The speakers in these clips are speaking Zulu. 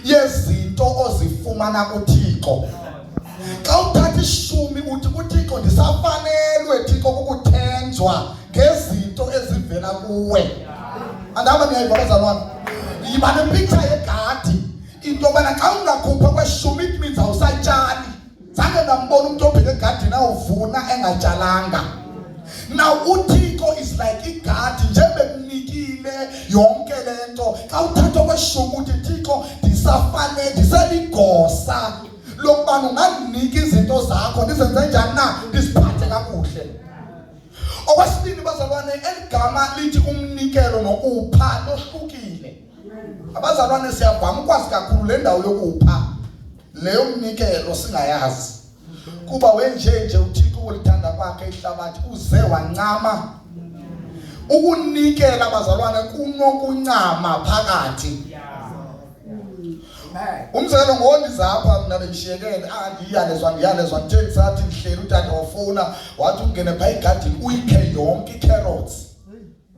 yezinto ozifumana kuThixo. Xa uthatha ishumi uthi kuThixo ndisafanelwe Thixo ukuthenjwa ngezinto ezivela kuwe. Andaba niyayiva bazalwane. Yiba nepicture yegadi into bana xa ungakhupha kweshumi it means awusatyali. Zange ndambona umuntu obheke egadini awuvuna engatyalanga. Now uThixo is like igadi njengoba ekunikile yonke lento. Xa uthatha kweshumi uthi Thixo ndisafanele ndiseligosa lokubana ungandinika izinto zakho ndizenze njani na ndisiphathe kakuhle. Okwesibini bazalwane eligama lithi umnikelo nokupha lohlukile. Abazalwane siyavama ukwazi kakhulu le ndawo yokupha leyo umnikelo singayazi kuba wenje uThixo ulithanda kwakhe ihlabathi uze wancama. Ukunikela bazalwane kunokuncama phakathi. Umzekelo ngondiza apha mina bengishiyekele ndiyalezwa nje sathi ngihleli utata wafuna wathi ungene pha egadini uyikhe yonke icarrots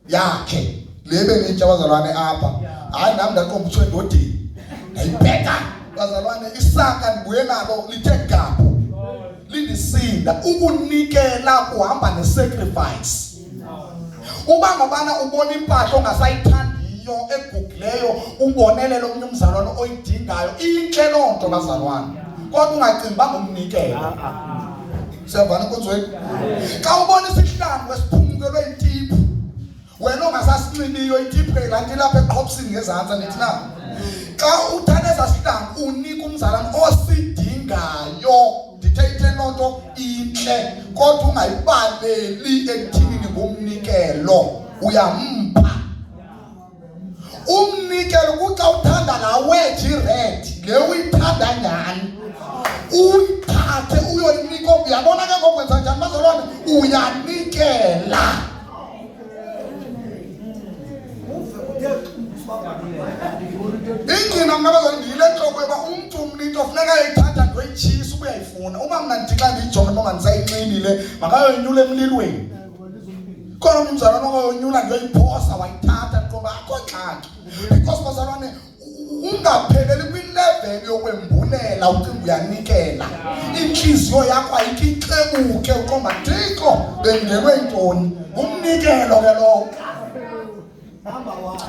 yakhe le bengitya bazalwane apha. Hayi nami ndaqomba ukuthi endodeni ngayibheka bazalwane isaka ndibuye nalo lithe gabu lindisinda. Ukunikela kuhamba nesacrifice. Uba ngabana ubona impahla ongasayithandiyo egugileyo ubonelele omnye umzalwane oyidingayo inhle loo nto bazalwane kodwa ungacingi bangumnikelo. Siyavana konzweni. Xa ubona isihlangu esiphungukelwe intiphu wena ongasasinxibiyo intiphu elanti lapha eqhopsini ngezantsi nithi na xa uthatha esasihlangu unika umzalwane osidingayo ndithethe loo nto intle kodwa ungayibaleli ekuthinini ngumnikelo uyampha. Umnikelo kuxa uthanda la wedge red le uyithanda nyani uyithathe uyonika. Uyabona ke ngokwenza njani bazalwane uyanikela. Ingina mnabazalwane ndiyile ntloko yoba umntu umnito funeka ayithatha ndoyitshisa uba uyayifuna. Uba mna ndithi xa ndiyijonge uba mandisayinxibile makayonyula emlilweni khona umzalwane okayonyula ndiyoyiphosa wayithatha ndiqoba akho xaki. Because bazalwane ungapheleli kwilevel yokwembulela ucinga uyanikela. Intliziyo yakho ayikho ixebuke uqomba Thixo bengenwe yintoni ngumnikelo ke lowo.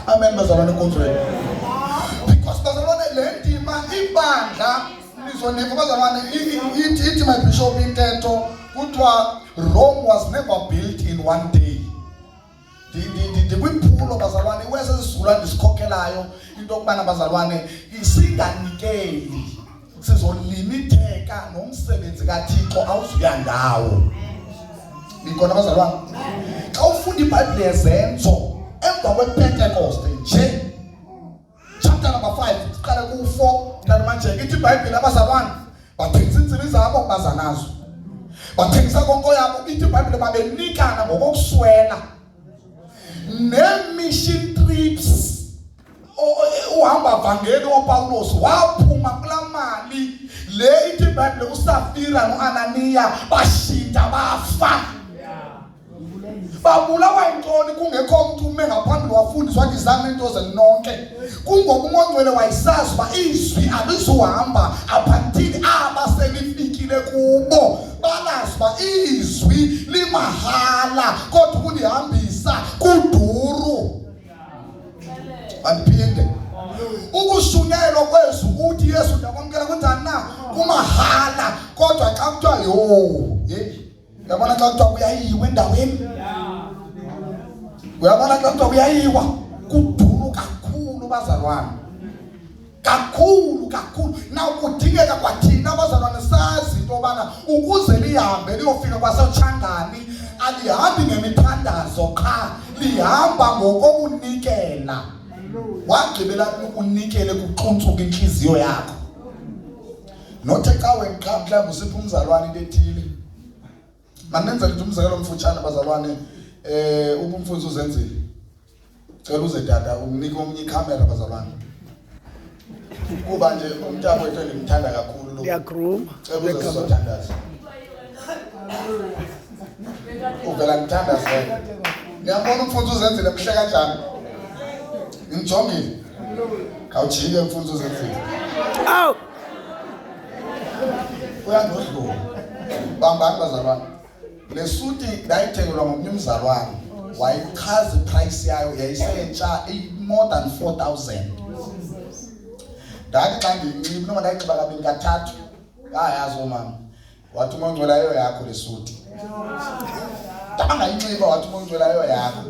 Amen bazalwane konzweni. Because bazalwane le ndima ibandla nizoniva bazalwane ithi my bishop intento kuthiwa Rome was never built in one day. Kwiphulo bazalwane iwese sisizulwane ndisikhokhelayo into yokubana bazalwane isinganikeli sizolimitheka nomsebenzi kaThixo awuzuya ndawo. Nikhona bazalwane. Xa ufunda iBhayibhile yezenzo emva kwePentecost nje chapter number 5 siqale ku4 kanti manje ithi iBhayibhile abazalwane bathengisa intsibi zabo baza nazo bathengisa konke yabo. Ithi iBhayibhile babenikana ngokokuswela ne-mission trips. Uhamba vangeli oPawulos waphuma kulaa mali le ithi iBhayibhile uSafira noAnaniya bashinda bafa. Babulawa yintoni kungekho mntu ume ngaphambili wafundiswa wathi zami into zenonke kungoba uMongcwele wayisazi uba izwi alizuhamba aphanthini aba selifikile kubo. Balazi uba izwi limahala kodwa ukulihambisa kuduru. Andiphinde ukushunyelwa kwezwi uthi Yesu ndakwamkela kunjani na kumahala kodwa xa kuthiwa uyabona xa kuthiwa kuyayiwa endaweni. Uyabona xa kuthiwa kuyayiwa kuduru kakhulu bazalwane. Kakhulu na ukudingeka kwathina bazalwane sazi into yobana ukuze lihambe liyofika kwaseTshangani alihambi ngemithandazo qha lihamba ngokokunikela. Wagqibela ukunikele kuxuntsuka inhliziyo yakho. Nothe xa wena qha mhlawumbe usipha umzalwane into ethile. Manenza lithi umzekelo omfutshane bazalwane ubumfundisi uzenzile. Cela uze dada unike omnye ikhamera bazalwane. Kuba nje umntana wethu ngimthanda kakhulu lo. Ngiyagruma. Cela uze sizothandaza. Uvela ngithandaza. Ngiyabona umfundisi uzenzile mhle kanjani. Ngijongile. Khawujike mfundisi uZenzile. Aw. Uyangidlula. Bambani bazalwane. Le suti ndayithengelwa ngomnye umzalwane. Wayichaza iprice yayo yayisentsha more than 4,000. Ndathi xa ndiyinxiba noma ndayinxiba kabini kathathu. Yayazi mama. Wathi uMongcwelayo yakho le suti. Ndangayinxiba wathi uMongcwelayo yakho.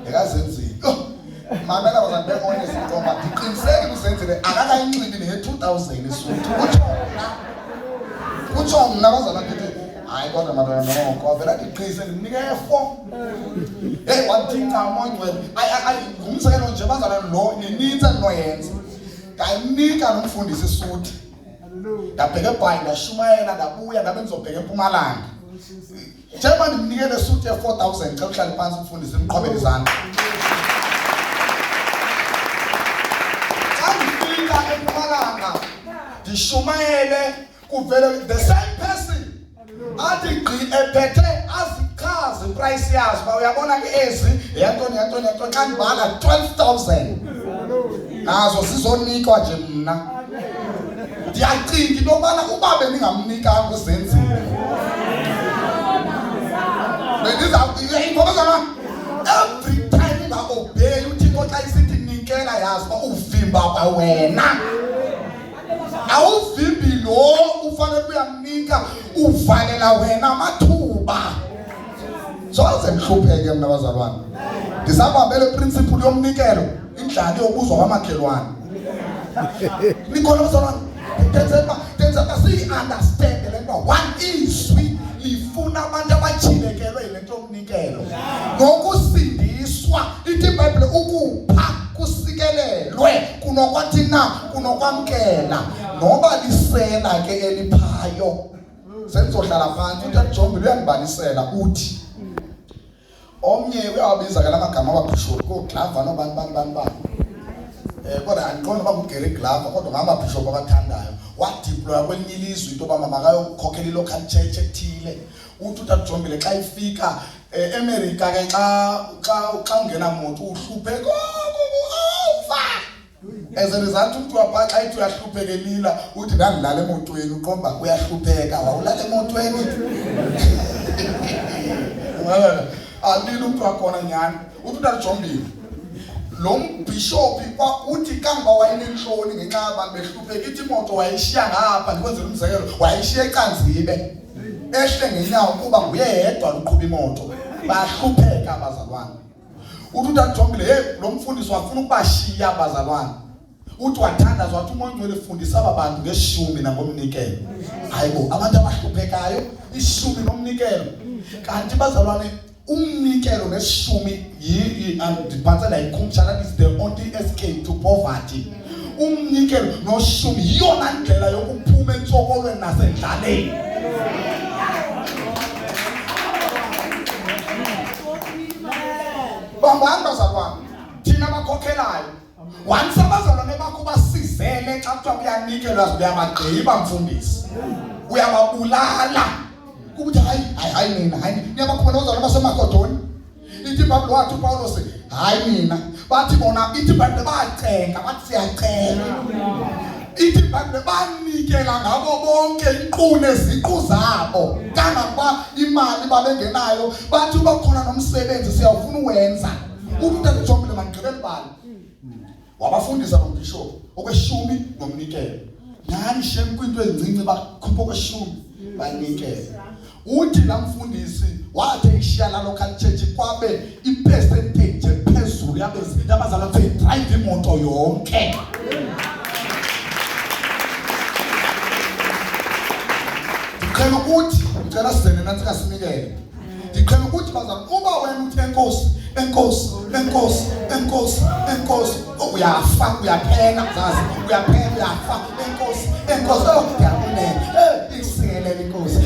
Ndikazenzile. Mama la bazanbe honest ngoma ndiqiniseke uZenzile akakayinxibi ne 2000 isuti. Utsho mna bazalwane ngithi hayi kodwa madodana noko avela ndiqise ndimnike 4. Hey wathinga uMongcwele ay ngumsekelo nje bazalwane lo ninitsa noyenza. Ngayinika nomfundisi isuti. Ndabheka eBhayi ndashumayela ndabuya ndabe ngizobheka eMpumalanga. Njengoba ndimnike le suit ye 4,000 xa uhlala phansi umfundisi imqhobele izandla. Xa ndifika eMpumalanga ndishumayele kuvele the same person athi gqi ephethe azichaze iprice yazo ba uyabona ke ezi yantoni xa ndibala 12,000 nazo sizonikwa nje mna. Ndiyacinga into yobana uba bendingamnikanga uZenzile every time inga-obey uThixo xa isithi nikela yazi uba uvimba kwawena awuvimbi lo ufanele uyamnika uvalela wena amathuba. Soze mhlupheke mna bazalwane. Ndisabambele principle yomnikelo indlala yobuzwa kwamakhelwane. Nikhona bazalwane. Tenzeka siyi-understand le nto one izwi lifuna abantu abajilekelwe yile nto yomnikelo nokusindiswa. Ithi iBhayibhile ukupha kusikelelwe kunokwathi na kunokwamkela noba lisela ke eliphayo. Sendizohlala phansi uTaJombile uyandibanisela uthi omnye uyawabiza ke lamagama ababhishop koGlava nobani kodwa andiqondi uba nguGary Glover kodwa ngababhishop abathandayo wadiploya kwelinye ilizwe into yoba makayokhokhela i-local church ethile. Uthi uTaJombile xa ifika eMerika ke xa ungena moto uhlupheka as a result umuntu wapha xa ithi uyahlupheke lila uthi ndandilala emotweni uqomba uyahlupheka wawulala emotweni. Alilo umuntu wakhona nyani uthi uTaJombile lo mbishop uthi kanga wayenenhloni ngenxa yabantu behlupheka ithi imoto wayishiya ngapha ndikwenzela umzekelo wayishiya eCanzibe ehle ngenyawo kuba nguye yedwa uqhuba imoto bahlupheka abazalwane. Uthi uTaJombile lo mfundisi wafuna ukubashiya abazalwane. Uthi wathandaza wathi uMongcwele efundisa abantu ngeshumi nangomnikelo. Hayibo abantu abahluphekayo ishumi nomnikelo. Kanti bazalwane umnikelo neshumi ndiphatha la ikhumshana is the only escape to poverty. Umnikelo noshumi yiyona ndlela yokuphuma entsokolweni nasendlaleni. Bambani bazalwane thina bakhokhelayo once abazalwane bakho basizele xa kuthiwa kuyanikelwa uyabagqiba mfundisi uyababulala ukuthi hayi mina niyabakhona abazalwane basemakodoni. Ithi iBhayibhile wathi uPawulos hayi mina bathi bona ithi iBhayibhile bayacenga bathi siyacenga. Ithi iBhayibhile banikela ngabo bonke inkqu neziqu zabo kangakuba imali babengenayo bathi uba khona nomsebenzi siyawufuna uwenza. uTaJombile manigqibele bani wabafundisa lombishop okweshumi nomnikelo. Nyani shem kwinto ezincinci bakhupha okweshumi banikele. Uthi la mfundisi wathi eshiya la local church kwabe ipercentage ephezulu yabazalwane drive imoto yonke. Ndiqhela ukuthi ngicela sizene nathi kasinikele. Ndiqhela ukuthi bazalwane uba wena uthi enkosi uyafa uyaphela zazi uyaphela uyafa enkosi ndiyabonela isikelele inkosi.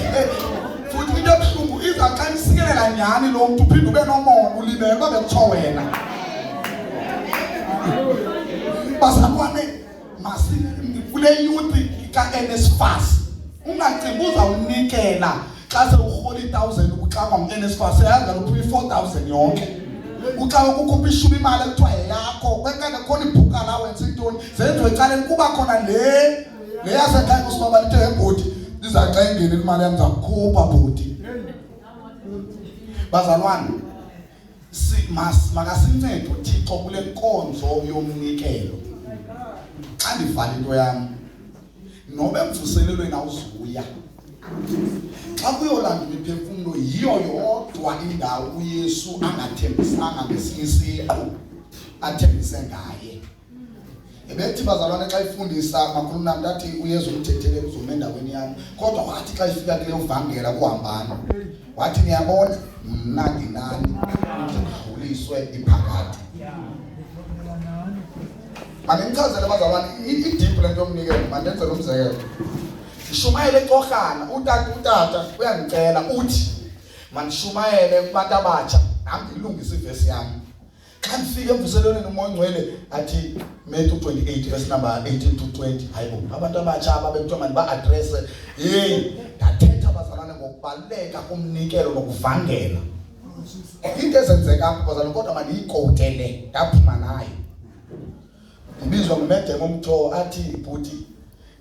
Futhi into ebuhlungu iza xa isikelela nyani lo muntu uphinde ube nomoya ulibele babe kuthiwa wena. Bazalwane masi kule youth ka-NSFAS ungacimbi uzawunikela xa sewuhola 1,000 ukuxakwa ngu-NSFAS eyazi lokhu 4,000 yonke uxa ukukhupha ishumi imali ekuthiwa yakho kwenkane khona ibhuka la wenza intoni zenziwe ecaleni kuba khona le yasekhaya kusibaba lithe ebhodi lizaxa ingene imali yami zakukhupha bhodi. Bazalwane, makasincede uThixo kule nkonzo yomnikelo. Xa ndivala into yami nobe mvuselelweni awuzuya. Xa kuyolanda imiphefumulo yiyo yodwa indawo uYesu angathembisanga ngesinye isiqu athembise ngaye. Ebethi bazalwane xa ifundisa makhulu nami ndathi uYesu umthethele kuzoma endaweni yami kodwa wathi xa ifika kule uvangela kuhambana wathi niyabona mna ndinani ngikhuliswe iphakade. Mangichazele bazalwane idiphu lento yomnikelo mandenzele umzekelo. Ishumayele eCorhana utata uyangicela uthi mandishumayele kubantu abatsha nami ngilungise ivesi yami. Xa ndifika emvuselelweni uMoya Ngcwele athi Matthew 28 verse number 18 to 20 hayibo abantu abatsha ababekuthiwa mani ba-address ndathetha bazalwane ngokubaluleka komnikelo nokuvangela. Into ezenzeka apho bazalwane kodwa mandiyikotele ndaphuma nayo. Ndibizwa ngumedemo omtho athi bhuti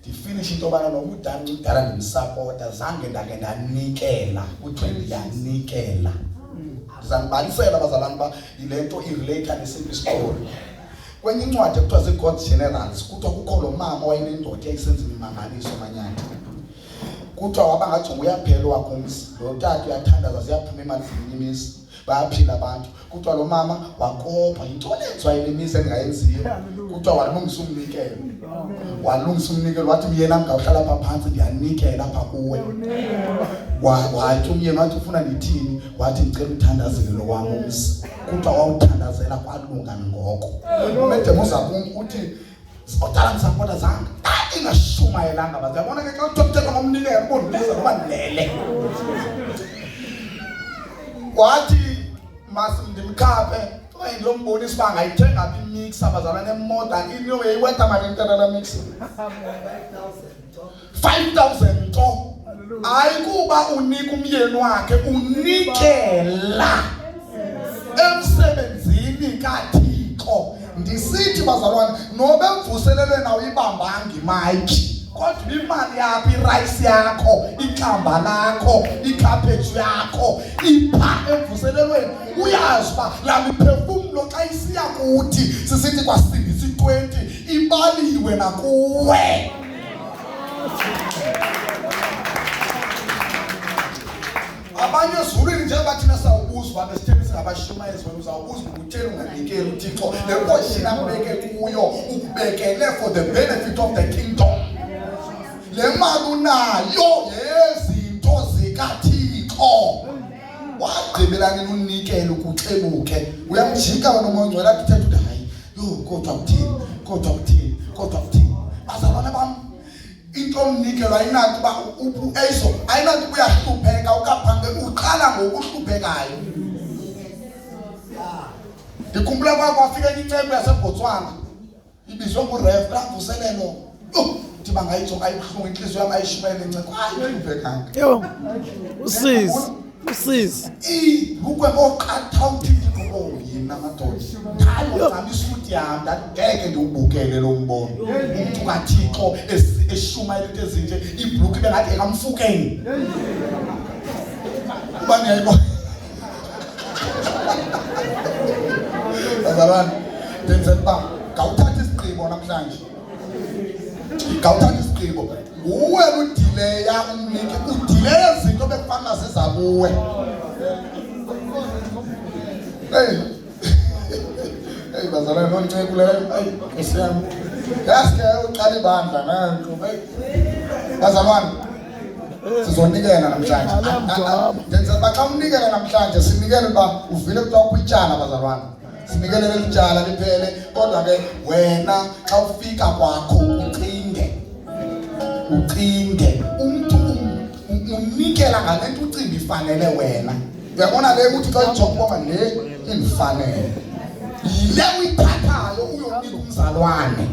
ndifinish into yobana noma udani udala ndimsapota zange ndake ndanikela kuthiwe ndiyanikela. Ndizanibalisela bazalwane uba yile nto irelate nesimple story. Kwenye incwadi ekuthiwa zii-God's Generals kuthiwa kukho lo mama wayenendoda eyayisenza imimangaliso manyana. Kuthiwa waba ngajonga uyaphelwa kumzi lo tata uyathandaza ziyaphuma imali zimnyimisi bayaphila abantu. Kuthiwa lo mama wakopa yintoni enziwa yile misi engayenziyo. Kuthiwa walungisa umnikelo. Walungisa umnikelo wathi myena ngawuhlala apha phantsi ndiyanikela apha kuwe. Wathi umyeni wathi ufuna ndithini wathi ndicela uthandazele lo wam umsi. Kuthiwa wawuthandazela kwalunga ngoko. Umedemo uzakum uthi odala ngisapota zange ingashumayelanga bazabona ke xa uthokutheka ngomnikelo bondibiza noba ndilele. Wathi ndimkhaphe okanye lombonisa uba angayithenga apha imixer bazalwane modern into yayiwetha mali intana mixer 5,000 nto. Hayi kuba unika umyeni wakhe unikela emsebenzini kaThixo. Ndisithi bazalwane nobe mvuselelweni awuyibambanga imayiki kodwa imali yakho irice yakho ikhamba lakho ikhaphetshu yakho ipha emvuselelweni uyazi uba la miphefumulo xa isiya kuthi sisithi kwasindisa i-20 ibaliwe nakuwe. Abanye ezulwini njengoba thina sawubuza uba besithembisa ngabashumayeli wena uzawubuza ukuthela unganikeli uThixo le portion akubeke kuyo ukubekele for the benefit of the kingdom. Le mali unayo yezinto zikaThixo. Wagqibelani unikele ukuxebuke uyamjika wena uMoya Ngcwele athi thetha uthi hayi kodwa kuthini. Bazalwane bam into omnikelo ayinathi uba ezo ayinathi uyahlupheka ukaphange uqala ngokuhluphekayo. Ndikhumbula kwafika enye incebo yaseBotswana ibizwe nguRev kaVuselelo. Ndithi bangayijonga ayibuhlungu inhliziyo yami ayishumayele incebo ayihluphekanga. Yo usizi ukwe ngoqatha uThixo yena madoda hayi ngami isuti yami ngeke ndiwubukele lo mbono umuntu kaThixo eshumayela into ezinje ibhlukhi bengathi ekamfukeni ubani yayibona. Bazalwane ndenzela uba ngawuthatha isigqibo namhlanje nguwe udileya umnike udileya izinto bekufanele zizakuwe. Hey bazalwane nonceko leyo ayi ngisiyami yaske uqala ibandla nanto bazalwane sizonikela namhlanje. Ndenza uba xa umnikela namhlanje sinikele uba uvile kuthiwa kwityala bazalwane sinikele lelityala liphele kodwa ke wena xa ufika kwakho ucinge umntu umnikela ngale nto ucinga ifanele wena. Uyabona le uthi xa ujonga uba le indifanele yile uyithathayo uyonika umzalwane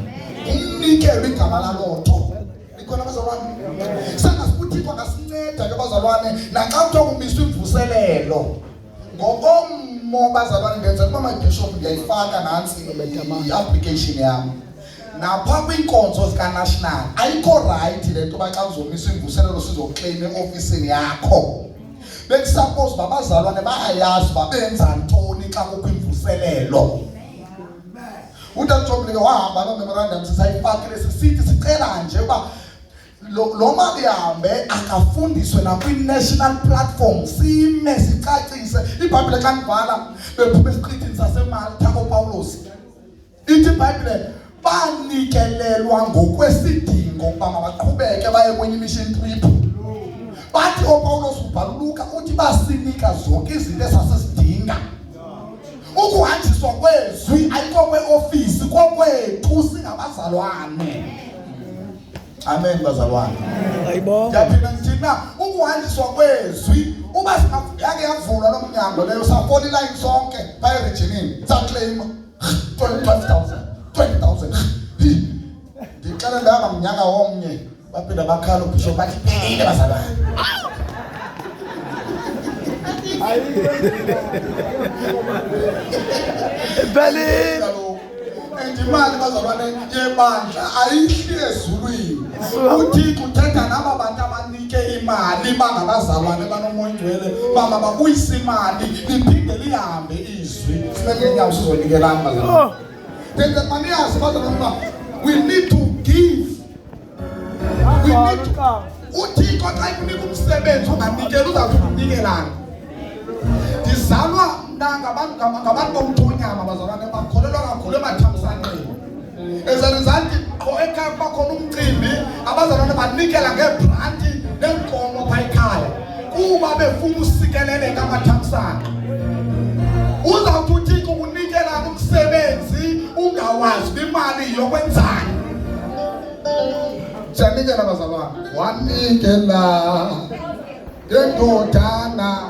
umnikelo igama laloo nto. Ikhona bazalwane sangasibuthixo angasinceda ke bazalwane naxa kuthiwa kumiswa imvuselelo ngokomnye more bazalwane ngenza mama bishop ngiyayifaka nansi i-application yami napha kwinkonzo zika-national ayikho right le nto baxa uzomisa imvuselelo sizoclaim e-ofisini yakho bekusuppose babazalwane bayayazi babenza ntoni xa kukho imvuselelo. uTathobile wahamba no-memorandum sisayifakile sisithi sicela nje uba lo mali ihambe akafundiswe nakwi-national platform sime sicacise. iBhayibhile xa ndibhala bephuma esiqithini saseMalta uPawulos ithi iBhayibhile banikelelwa ngokwesidingo ukuba mabaqhubeke baye kwenye i-mission trip. Bathi uPawulos ubhala uLuka uthi basinika zonke izinto esasesidinga. Ukuhanjiswa kwezwi ayikho kwe-ofisi kokwethu singabazalwane. Amen bazalwane. Ayibonga. Yaphinda thina ukuhanjiswa kwezwi uba yake yavulwa nomnyango leyo sa-40 line sonke baye regionini sa-claim 20,000. Ndicela ndihamba mnyaka womnye baphinda bakhala ubishop bathi phelile bazalwane. Iphelile. Imali bazalwane yebandla ayihli ezulwini. Uthixo uthetha naba bantu abanike imali bangabazalwane banomoya ingcwele baba babuyisa imali liphinde lihambe izwi. Sineke inyawo sizonikelana bazalwane. Then maniyazi bazalwane we need to give. Uthixo xa ekunika umsebenzi unganikeli uzawunikelana. Ndizalwa ngabantu bomthonyama bazalwane bakholelwa kakhulu emathamsanqeni. Ezarizanti ekhaya kuba khona umcimbi abazalwane banikela ngeebranti neenkomo phaa ekhaya kuba befuna usikeleleka amathamsanqa. Uzawuthi uthixo ukunikelana umsebenzi ungawazi imali yokwenzani. Siyanikela bazalwane wanikela ngendodana